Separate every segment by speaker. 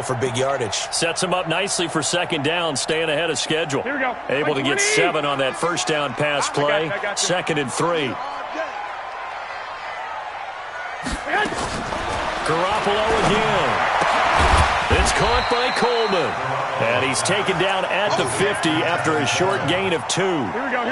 Speaker 1: for big yardage.
Speaker 2: Sets him up nicely for second down, staying ahead of schedule.
Speaker 3: Here we go.
Speaker 2: Able to get 7 on that first down pass play.
Speaker 3: I got you.
Speaker 2: 2nd and 3. Garoppolo again. It's caught by Coleman. And he's taken down at the 50 after a short gain of 2.
Speaker 3: Here we go.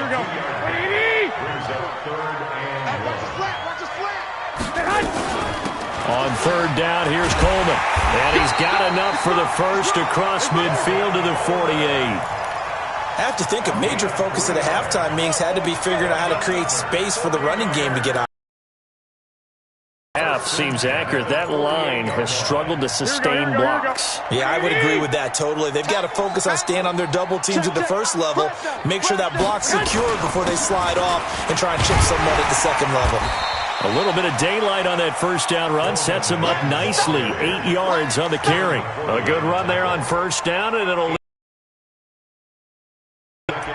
Speaker 2: On 3rd down, here's Coleman. And he's got enough for the first across midfield to the 48.
Speaker 1: I have to think a major focus at a halftime means had to be figuring out how to create space for the running game to get out.
Speaker 2: Half seems accurate. That line has struggled to sustain blocks.
Speaker 1: Yeah, I would agree with that totally. They've got to focus on staying on their double teams at the first level, make sure that block's secure before they slide off and try and chip someone at the second level.
Speaker 2: A little bit of daylight on that first down run sets him up nicely. 8 yards on the carry. A good run there on first down, and it'll lead.
Speaker 4: At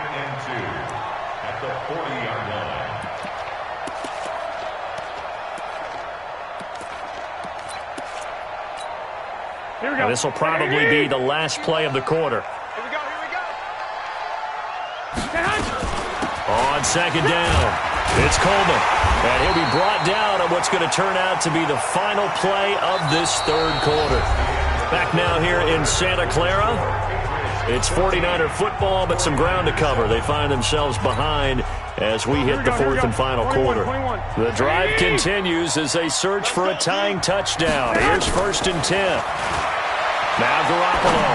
Speaker 4: the 40-yard line.
Speaker 3: Here we go.
Speaker 2: This will probably be the last play of the quarter.
Speaker 3: Here we go.
Speaker 2: On second down, it's Coleman. And he'll be brought down on what's going to turn out to be the final play of this third quarter. Back now here in Santa Clara. It's 49er football, but some ground to cover. They find themselves behind as we hit the fourth and final quarter. The drive continues as they search for a tying touchdown. Here's 1st and 10. Now Garoppolo.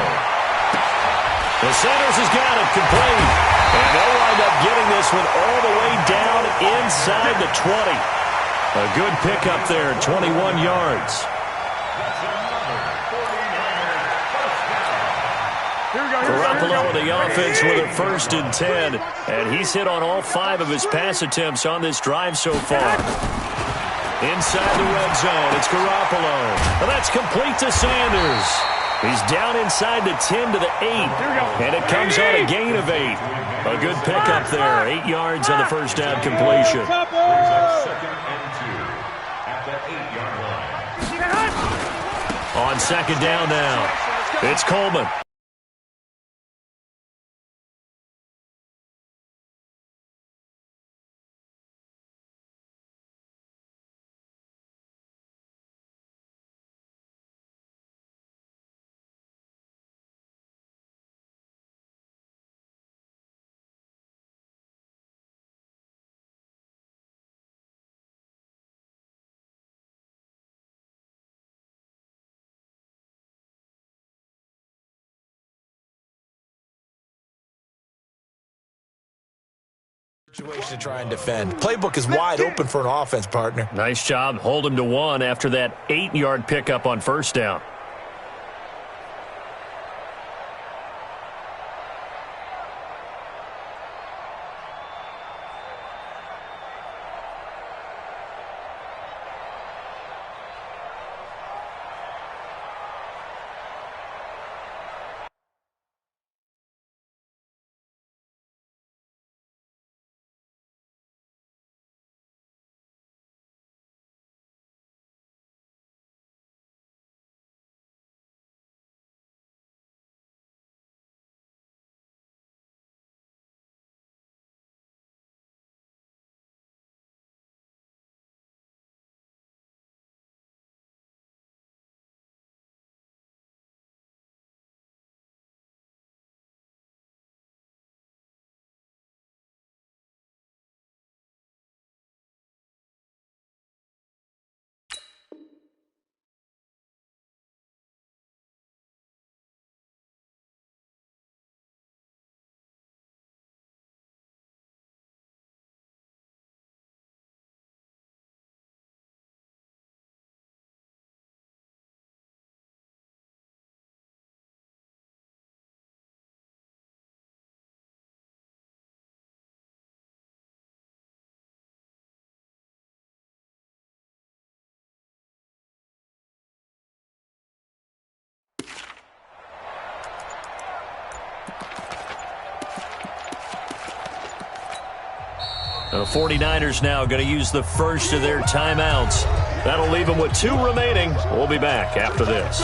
Speaker 2: The Sanders has got it complete. And they'll wind up getting this one all the way down inside the 20. A good pickup there, 21 yards. Garoppolo with the offense with a 1st and 10. And he's hit on all 5 of his pass attempts on this drive so far. Inside the red zone, it's Garoppolo. And that's complete to Sanders. He's down inside the 10 to the 8. And it comes on a gain of 8. A good pickup there. 8 yards on the first down completion.
Speaker 4: Brings up 2nd and 2 at the 8-yard line.
Speaker 2: On second down now, it's Coleman.
Speaker 1: Situation to try and defend. Playbook is wide open for an offense, partner.
Speaker 2: Nice job. Hold him to 1 after that 8-yard pickup on first down. The 49ers now going to use the first of their timeouts. That'll leave them with 2 remaining. We'll be back after this.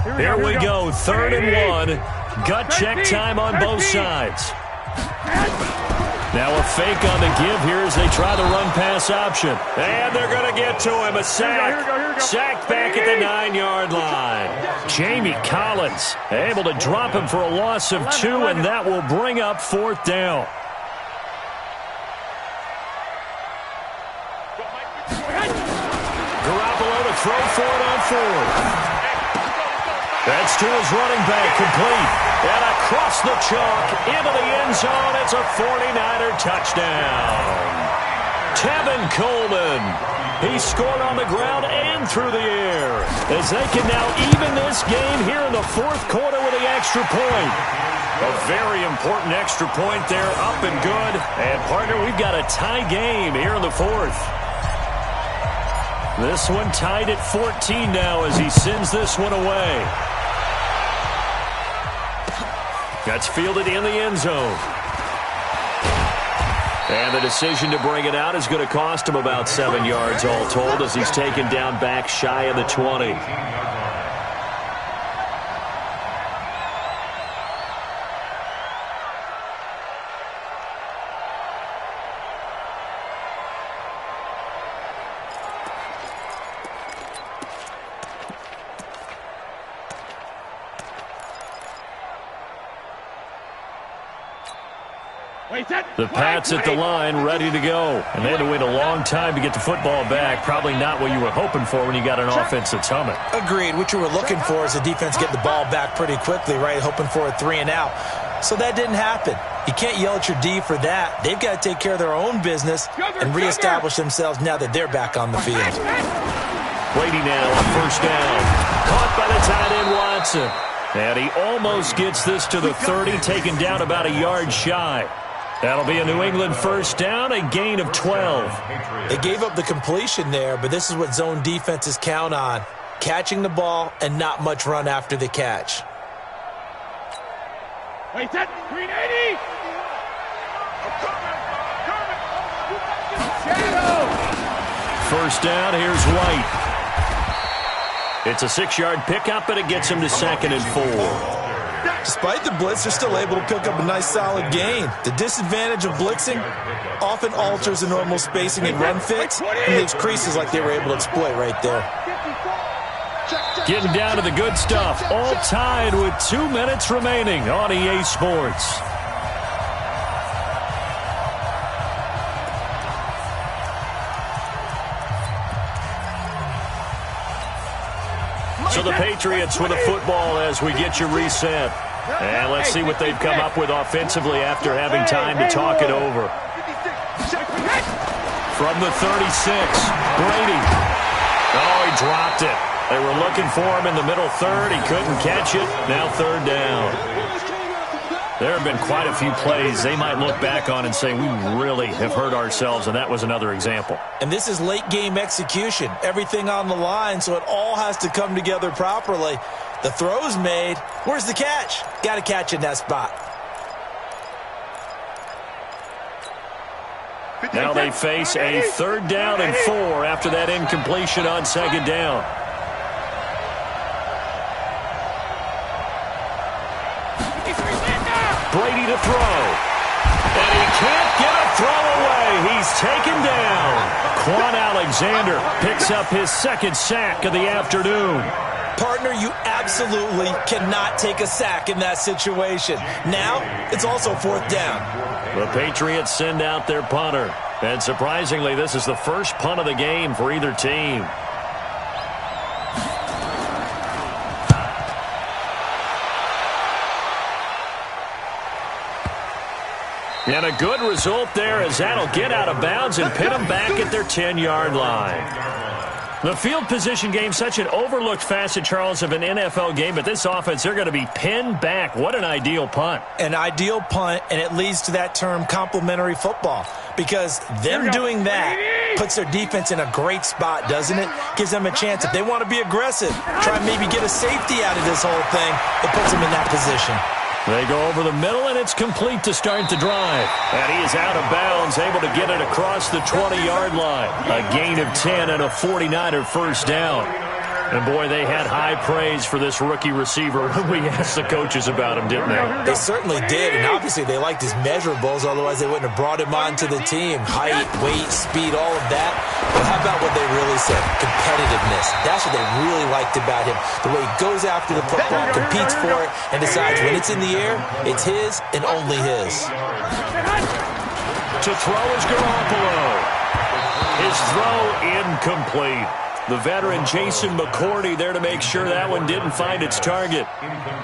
Speaker 2: Here we go, 3rd and 1. Gut check time on both sides. Now a fake on the give here as they try the run-pass option. And they're going to get to him. A sack. Sacked back at the 9-yard line. Jamie Collins able to drop him for a loss of 2, and that will bring up 4th down. Garoppolo to throw for it on 4th. That's to his running back, complete. And across the chalk, into the end zone. It's a 49er touchdown. Tevin Coleman. He scored on the ground and through the air. As they can now even this game here in the 4th quarter with the extra point. A very important extra point there, up and good. And, partner, we've got a tie game here in the 4th. This one tied at 14 now as he sends this one away. That's fielded in the end zone. And the decision to bring it out is going to cost him about 7 yards all told as he's taken down back shy of the 20. The Pats at the line, ready to go. And they had to wait a long time to get the football back. Probably not what you were hoping for when you got an offense that's humming.
Speaker 1: Agreed. What you were looking for is the defense get the ball back pretty quickly, right? Hoping for a 3 and out. So that didn't happen. You can't yell at your D for that. They've got to take care of their own business and reestablish themselves now that they're back on the field.
Speaker 2: Brady now on 1st down. Caught by the tight end Watson. And he almost gets this to the 30, taken down about a yard shy. That'll be a New England 1st down, a gain of 12.
Speaker 1: They gave up the completion there, but this is what zone defenses count on. Catching the ball and not much run after the catch.
Speaker 3: Wait, that 380! Shadow!
Speaker 2: 1st down, here's White. It's a 6-yard pickup, but it gets him to 2nd and 4.
Speaker 1: Despite the blitz, they're still able to pick up a nice solid gain. The disadvantage of blitzing often alters the normal spacing and run fits and leaves creases like they were able to exploit right there.
Speaker 2: Getting down to the good stuff. All tied with 2 minutes remaining on EA Sports. So the Patriots with a football as we get you reset. And let's see what they've come up with offensively after having time to talk it over. From the 36, Brady. Oh, he dropped it. They were looking for him in the middle 3rd. He couldn't catch it. Now 3rd down. There have been quite a few plays they might look back on and say, we really have hurt ourselves, and that was another example.
Speaker 1: And this is late-game execution. Everything on the line, so it all has to come together properly. The throw's made. Where's the catch? Got to catch in that spot.
Speaker 2: Now they face a 3rd down and 4 after that incompletion on 2nd down. Brady to throw. And he can't get a throw away. He's taken down. Quan Alexander picks up his 2nd sack of the afternoon.
Speaker 1: Partner, you absolutely cannot take a sack in that situation. Now, it's also 4th down.
Speaker 2: The Patriots send out their punter. And surprisingly, this is the first punt of the game for either team. And a good result there as that'll get out of bounds and pin them back at their 10-yard line. The field position game, such an overlooked facet, Charles, of an NFL game, but this offense, they're going to be pinned back. What an ideal punt.
Speaker 1: An ideal punt, and it leads to that term complementary football, because them doing that puts their defense in a great spot, doesn't it? Gives them a chance. If they want to be aggressive, try and maybe get a safety out of this whole thing, it puts them in that position.
Speaker 2: They go over the middle, and it's complete to start the drive. And he is out of bounds, able to get it across the 20-yard line. A gain of 10 and a 49er 1st down. And, boy, they had high praise for this rookie receiver when we asked the coaches about him, didn't they?
Speaker 1: They certainly did, and obviously they liked his measurables, otherwise they wouldn't have brought him onto the team. Height, weight, speed, all of that. But how about what they really said? Competitiveness. That's what they really liked about him. The way he goes after the football, competes for it, and decides when it's in the air, it's his and only his.
Speaker 2: To throw is Garoppolo. His throw incomplete. The veteran Jason McCourty there to make sure that one didn't find its target.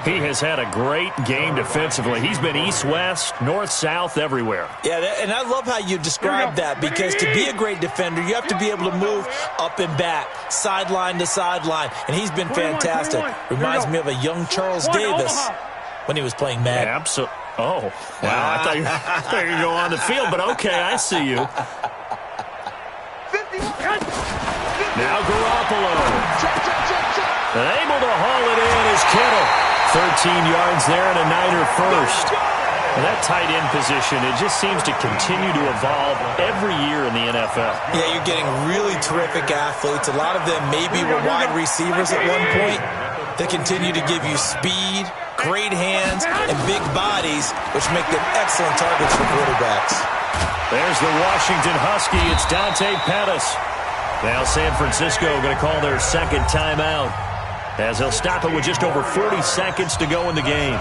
Speaker 2: He has had a great game defensively. He's been east-west, north-south, everywhere.
Speaker 1: Yeah, and I love how you describe that, because to be a great defender, you have to be able to move up and back, sideline to sideline, and he's been fantastic. Reminds me of a young Charles Davis when he was playing Madden.
Speaker 2: Absolutely. Oh, wow. I thought you were going to go on the field, but okay, I see you. Now Garoppolo. Able to haul it in is Kittle. 13 yards there and a Niner first. And that tight end position, it just seems to continue to evolve every year in the NFL.
Speaker 1: Yeah, you're getting really terrific athletes. A lot of them maybe were wide receivers at one point. They continue to give you speed, great hands, and big bodies, which make them excellent targets for quarterbacks.
Speaker 2: There's the Washington Husky. It's Dante Pettis. Now San Francisco going to call their second timeout, as they'll stop it with just over 40 seconds to go in the game.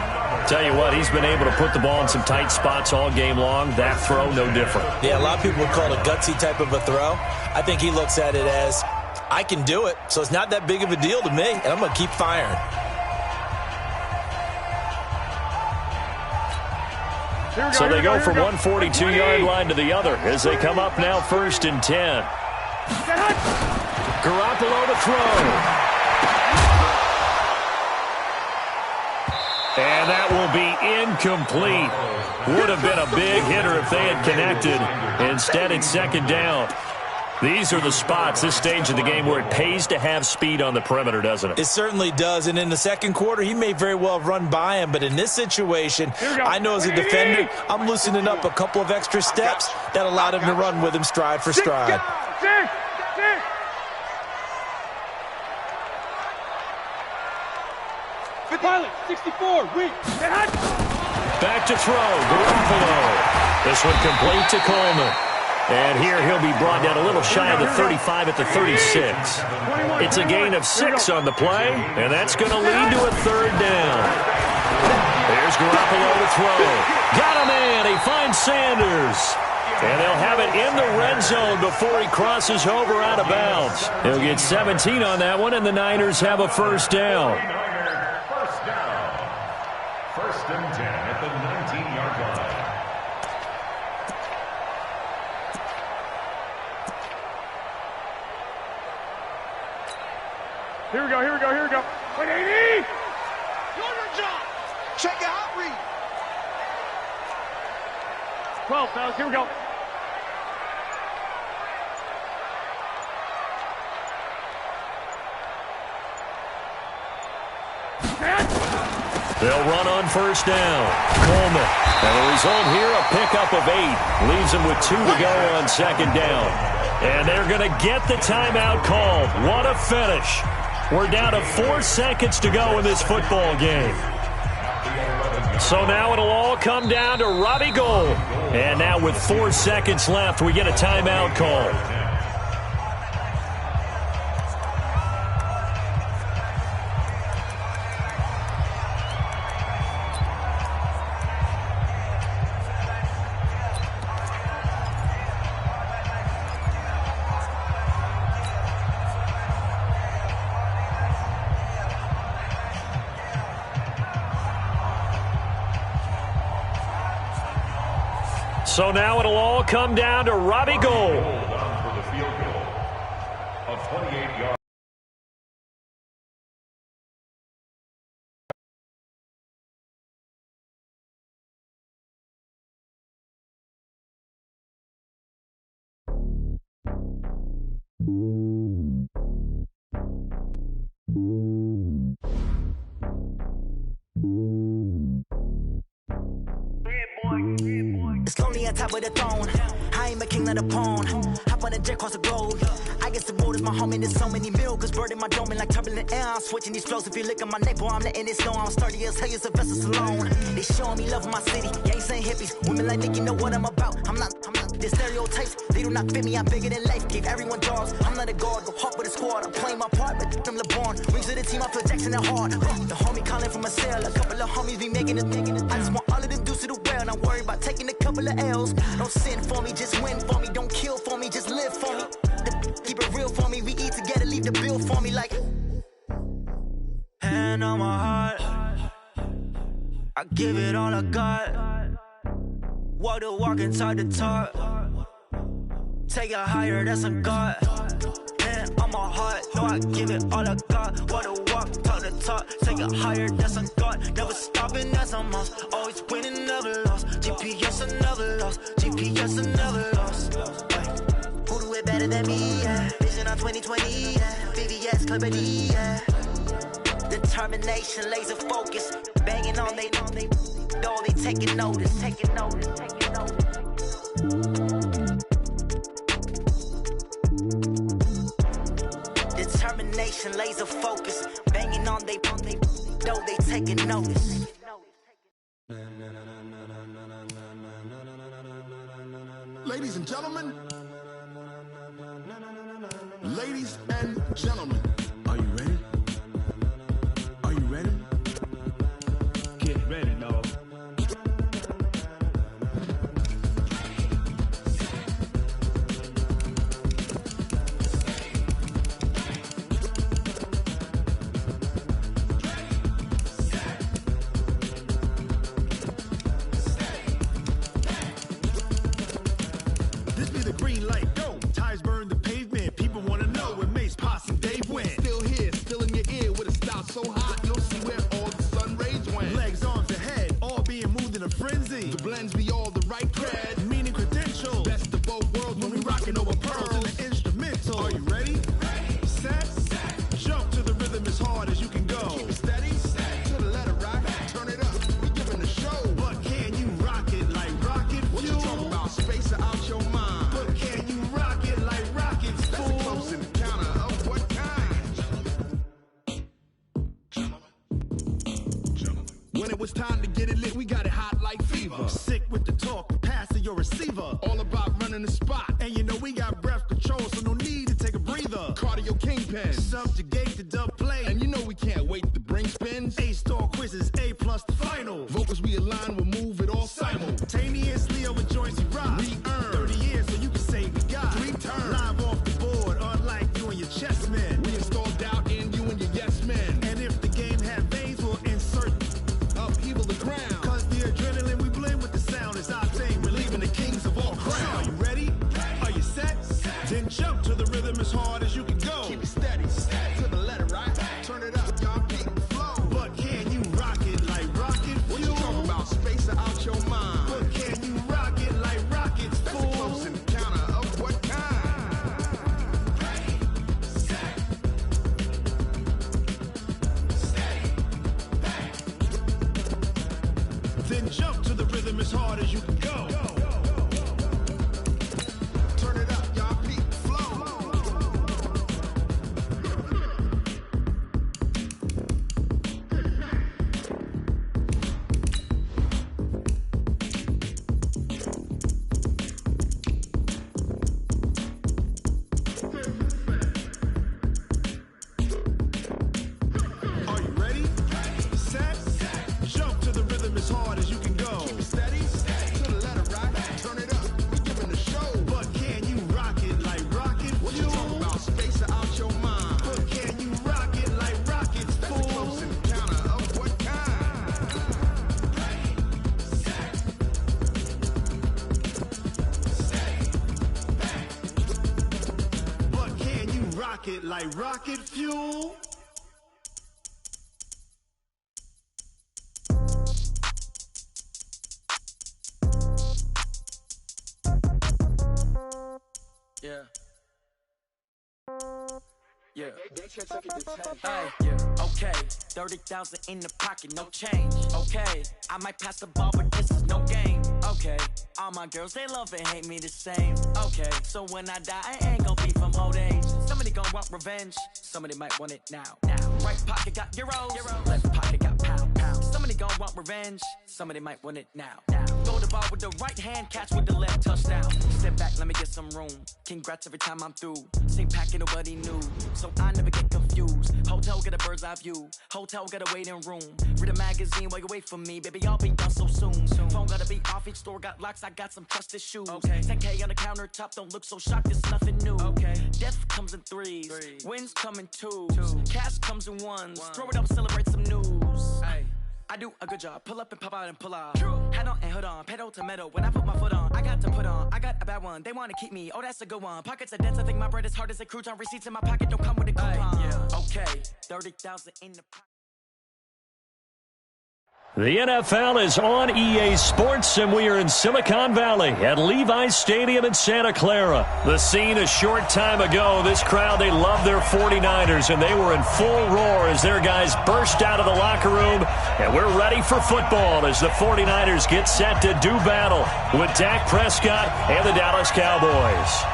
Speaker 2: Tell you what, he's been able to put the ball in some tight spots all game long. That throw, no different.
Speaker 1: Yeah, a lot of people would call it a gutsy type of a throw. I think he looks at it as, I can do it, so it's not that big of a deal to me, and I'm going to keep firing.
Speaker 2: So they go from 142-yard line to the other as they come up now 1st and 10. Garoppolo to throw. And that will be incomplete. Would have been a big hitter if they had connected. Instead, it's 2nd down. These are the spots, this stage of the game, where it pays to have speed on the perimeter, doesn't it?
Speaker 1: It certainly does, and in the second quarter, he may very well have run by him, but in this situation, I know as a defender, I'm loosening up a couple of extra steps that allowed him to run with him stride for stride.
Speaker 3: Pilot, 64, weak.
Speaker 2: Back to throw, Garoppolo. This one complete to Coleman. And here he'll be brought down a little shy of the 35 at the 36. It's a gain of 6 on the play, and that's going to lead to a 3rd down. Here's Garoppolo to throw. Got a man. He finds Sanders. And they'll have it in the red zone before he crosses over out of bounds. He'll get 17 on that one, and the Niners have a 1st down.
Speaker 4: First down. 1st and 10 at the 19-yard line.
Speaker 3: Here we go. 180! Jordan John! Check out, read! 12, fellas, here we go.
Speaker 2: They'll run on 1st down. Coleman. And the result here, a pickup of 8. Leaves them with 2 to go on 2nd down. And they're going to get the timeout called. What a finish. We're down to 4 seconds to go in this football game. So now it'll all come down to Robbie Gould. And now with 4 seconds left, we get a timeout call. So now it'll all come down to Robbie Gould.
Speaker 4: For the field goal of 28 yards.
Speaker 5: It's lonely on top of the throne. I ain't a king, not a pawn. Hop on a jet across the globe. I guess the road is my home and there's so many milkers. Bird in my dome and like turbulent air. I'm switching these flows. If you look at my neck, boy, I'm letting it slow. I'm sturdy as hell, Sylvester Stallone. They showing me love in my city. Gangs ain't hippies. Women like Nick, you know what I'm about. I'm not. The stereotypes, they do not fit me. I'm bigger than life. Give everyone jobs. I'm not a guard. Go hard with a squad. I'm playing my part, but them LeBron. Rings to the team, I feel Jackson and hard. The homie calling from a cell. A couple of homies be making it. I just want all of them dudes to do well. Not worry about taking a couple of L's. Don't sin for me, just win for me. Don't kill for me, just live for me. Keep it real for me. We eat together, leave the bill for me like. Hand on my heart, I give it all I got. Walk the walk inside the talk. Take it higher, that's a God. Hand on my heart, no, I give it all I got. Walk the walk, talk the talk. Take it higher, that's a God. Never stopping, that's a must. Always winning, never lost. GPS, I never lost. GPS, I never lost. Who do it better than me? Yeah. Vision on 2020, yeah. VVS, Clippity, yeah. Determination, laser focus. Banging on they know they taking notice. Determination, laser focus. Banging on they know they taking notice.
Speaker 6: Ladies and gentlemen. Ladies and gentlemen. Are you ready? Are you ready?
Speaker 3: Get ready, dog.
Speaker 6: This be the green light, go. Tires burn the pavement. People wanna know where Mace, Posse, and Dave went. Still here, still in your ear with a style so hot, you'll see where all the sun rays went. Legs, arms, and head, all being moved in a frenzy. The blends be all the right cred, meaning credentials. Best of both worlds when we rockin' over pearls in the instrumental. Are you ready? Set, jump to the rhythm as hard as you can go. Keep it steady, to the letter rock, turn it up, we giving the show. But can you rock it like rocket fuel? What you talking about, space or out your mind? But can you rock it like rockets, fool? That's a close encounter of what kind? When it was time to get it lit, we got it hot like fever. Sick with the talk, passing your receiver. All about running the spot. And you know we got breath control, so no need to take a breather. Cardio kingpin, subjugate the dub play. And you know we can't wait to bring spins. A-star quizzes, A+ the final. Vocals we align, we'll move it all simultaneously over joints we rock. We earn 30 years, so you can say we got 3 turns. Live off the board, unlike you and your chess men. We install doubt in you and your yes men. And if the game had veins, we'll insert upheaval the ground. Cause the adrenaline we blend with the sound is our thing. We're leaving the kings of all crowns. Are you ready? Are you set? Then jump to the rhythm as hard as you can go. Keep it steady, to the letter, right? Turn it up, y'all keep the flow. But can you rock it like rocket fuel? What you talking about, space or out your mind? But can you rock it like rockets, fool? That's a close encounter of what kind? Then jump to the rhythm as hard as you can go. Turn it up, y'all peep the flow. Are you ready? Set, jump to the rhythm as hard as you can go. Keep it steady, to the letter, right? Turn it up, we giving the show. But can you rock it like rocket fuel? What you talking about, space or out your mind? But can you rock it like rockets, fool? That's a close encounter of what kind? But can you rock it like rocket fuel?
Speaker 5: Yeah. Yeah. Okay, 30,000 in the pocket, no change. Okay, I might pass the ball, but this is no game. Okay, all my girls, they love and hate me the same. Okay, so when I die, I ain't gonna be from old age. Somebody gonna want revenge, somebody might want it now. Right pocket got euros, left pocket got pound. Somebody gonna want revenge, somebody might want it now. Throw the ball with the right hand, catch with the left, touchdown. Step back, let me get some room. Congrats every time I'm through. Same packet, nobody knew, so I never get confused. Hotel get a bird's eye view. Hotel got a waiting room. Read a magazine while you wait for me, baby. I'll be done so soon. Phone gotta be off. Each store got locks. I got some trusted shoes. 10K on the countertop. Don't look so shocked. It's nothing new. Death comes in threes. Wins come in twos. Cash comes in ones. Throw it up, celebrate some news. I do a good job. Pull up and pop out and pull out. Head on and hood on. Pedal to metal. When I put my foot on, I got to put on. I got a bad one. They want to keep me. Oh, that's a good one. Pockets are dense. I think my bread is hard as a crouton. Receipts in my pocket don't come with a coupon. Okay, 30,000 in the pocket.
Speaker 2: The NFL is on EA Sports, and we are in Silicon Valley at Levi's Stadium in Santa Clara. The scene a short time ago, this crowd, they love their 49ers, and they were in full roar as their guys burst out of the locker room. And we're ready for football as the 49ers get set to do battle with Dak Prescott and the Dallas Cowboys.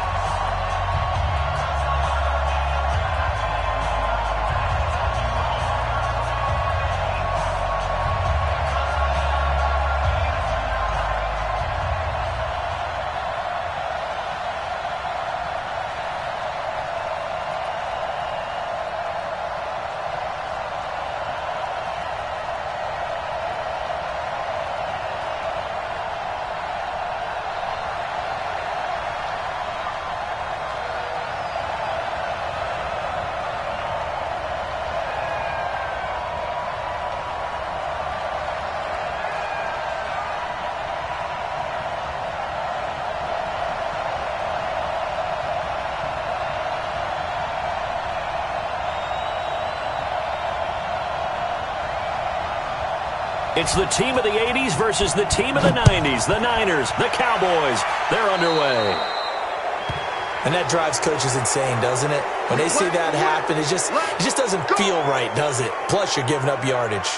Speaker 2: It's the team of the 80s versus the team of the 90s. The Niners, the Cowboys, they're underway.
Speaker 1: And that drives coaches insane, doesn't it? When they see that happen, it just doesn't feel right, does it? Plus, you're giving up yardage.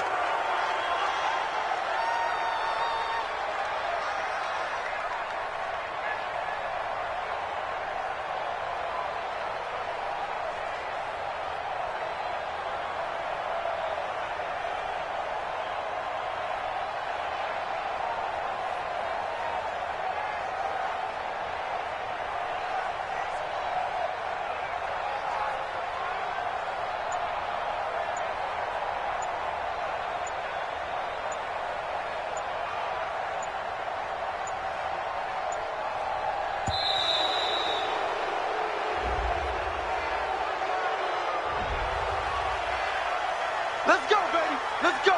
Speaker 3: Let's go, baby. Let's go.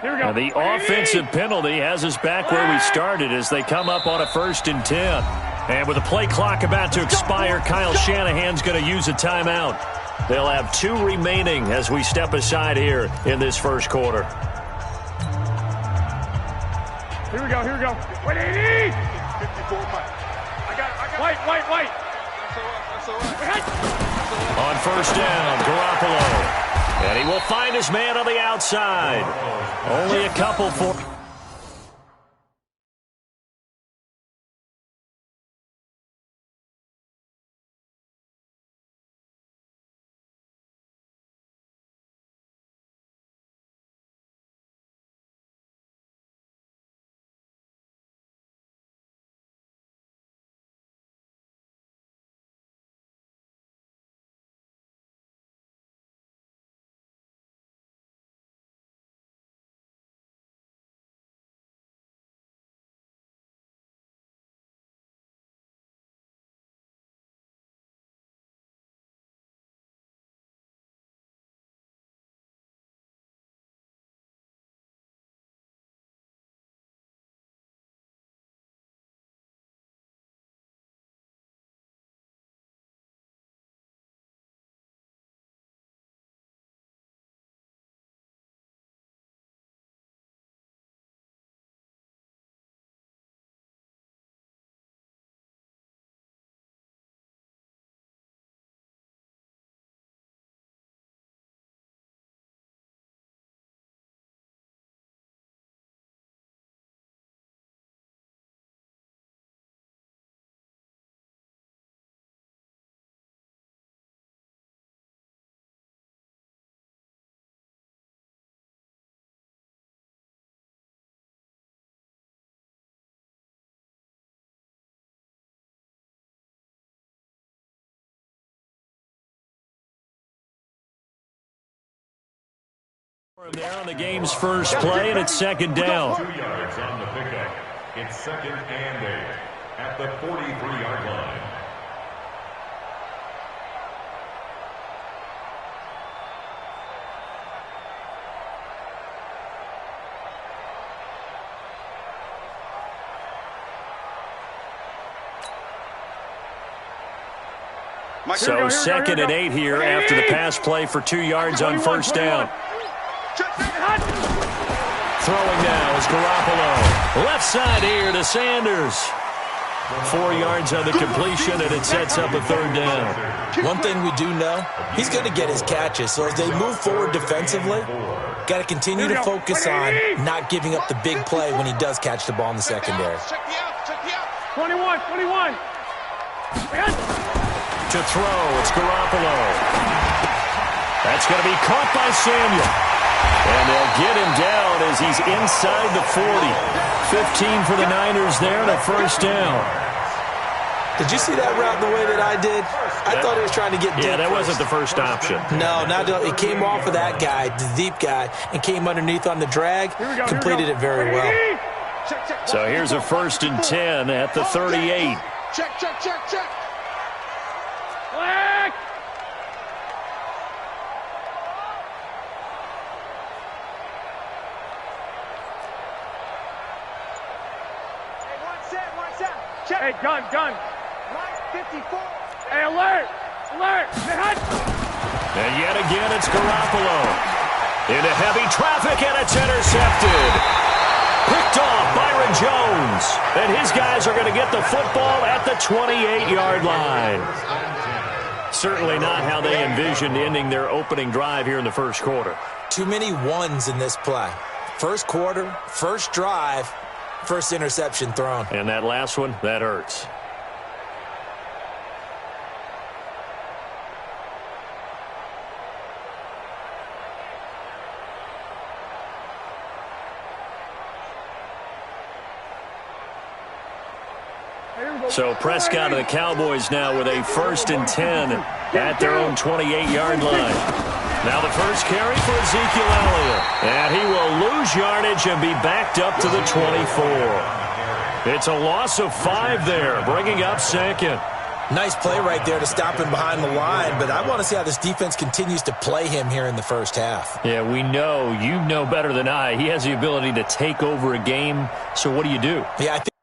Speaker 2: And the offensive penalty has us back where we started as they come up on a 1st and 10. And with the play clock about to expire, Kyle Shanahan's going to use a timeout. They'll have 2 remaining as we step aside here in this first quarter.
Speaker 3: Here we go. Wait, 80! 54, Mike. I got it. White. That's all right.
Speaker 2: On 1st down, Garoppolo. And he will find his man on the outside. Only a couple for... There on the game's first play, and it's second down.
Speaker 4: 2 yards on the pickup. It's 2nd and 8 at the 43-yard line.
Speaker 2: So 2nd and 8 here after the pass play for 2 yards on first down. Throwing now is Garoppolo. Left side here to Sanders. 4 yards on the completion, and it sets up a 3rd down.
Speaker 1: One thing we do know, he's going to get his catches. So as they move forward defensively, got to continue to focus on not giving up the big play when he does catch the ball in the secondary.
Speaker 3: 21.
Speaker 2: To throw, it's Garoppolo. That's going to be caught by Samuel. And they'll get him down as he's inside the 40. 15 for the Niners there and a first down.
Speaker 1: Did you see that route the way that I did? I thought he was trying to get deep.
Speaker 2: Yeah, that wasn't the first option.
Speaker 1: No, it came off of that guy, the deep guy, and came underneath on the drag. Completed it very well.
Speaker 2: So here's a 1st and 10 at the 38.
Speaker 3: Check. Black. Hey, gun. Line 54. Hey, alert.
Speaker 2: And yet again, it's Garoppolo. Into heavy traffic, and it's intercepted. Picked off Byron Jones. And his guys are going to get the football at the 28-yard line. Certainly not how they envisioned ending their opening drive here in the first quarter.
Speaker 1: Too many ones in this play. First quarter, first drive, first interception thrown.
Speaker 2: And that last one, that hurts. So Prescott and the Cowboys now with a 1st and 10 at their own 28-yard line. Now the first carry for Ezekiel Elliott. And he will lose yardage and be backed up to the 24. It's a loss of 5 there, bringing up 2nd.
Speaker 1: Nice play right there to stop him behind the line, but I want to see how this defense continues to play him here in the first half.
Speaker 2: Yeah, we know, you know better than I, he has the ability to take over a game, so what do you do?
Speaker 1: Yeah, I think